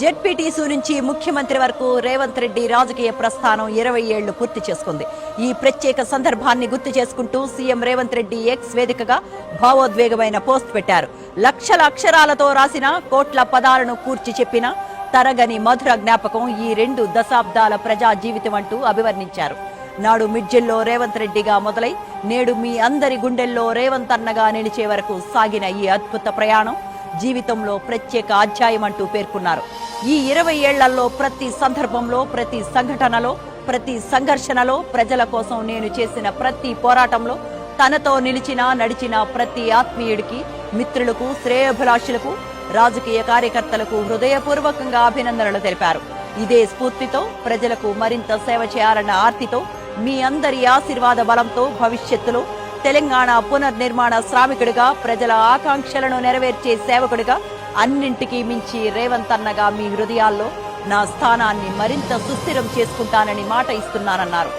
ZPTC నుంచి ముఖ్యమంత్రి వరకు రేవంత్ రెడ్డి రాజకీయ ప్రస్థానం 20 ఏళ్లు పూర్తి చేసుకుంది. ఈ ప్రత్యేక సందర్భాన్ని గుర్తు చేసుకుంటూ సీఎం రేవంత్ రెడ్డి ఎక్స్ వేదికగా భావోద్వేగమైన పోస్ట్ పెట్టారు. లక్షల అక్షరాలతో రాసిన కోట్ల పదాలను కూర్చి చెప్పిన తరగని మధుర జ్ఞాపకం ఈ 2 దశాబ్దాల ప్రజా జీవితం అంటూ అభివర్ణించారు. నాడు మిడ్జిల్లో రేవంత్ రెడ్డిగా మొదలై నేడు మీ అందరి గుండెల్లో రేవంత్ అన్నగా నిలిచే వరకు సాగిన ఈ అద్భుత ప్రయాణం జీవితంలో ప్రత్యేక అధ్యాయం అంటూ పేర్కొన్నారు. ఈ 20 ఏళ్లలో ప్రతి సందర్భంలో, ప్రతి సంఘటనలో, ప్రతి సంఘర్షణలో, ప్రజల కోసం నేను చేసిన ప్రతి పోరాటంలో తనతో నడిచిన ప్రతి ఆత్మీయుడికి, మిత్రులకు, శ్రేయోభిలాషులకు, రాజకీయ కార్యకర్తలకు హృదయపూర్వకంగా అభినందనలు తెలిపారు. ఇదే స్ఫూర్తితో ప్రజలకు మరింత సేవ చేయాలన్న ఆర్తితో మీ అందరి ఆశీర్వాద బలంతో భవిష్యత్తులో తెలంగాణ పునర్నిర్మాణ శ్రామికుడిగా, ప్రజల ఆకాంక్షలను నెరవేర్చే సేవకుడిగా, అన్నింటికీ మించి రేవంత్ అన్నగా మీ హృదయాల్లో నా స్థానాన్ని మరింత సుస్థిరం చేసుకుంటానని మాట ఇస్తున్నానన్నారు.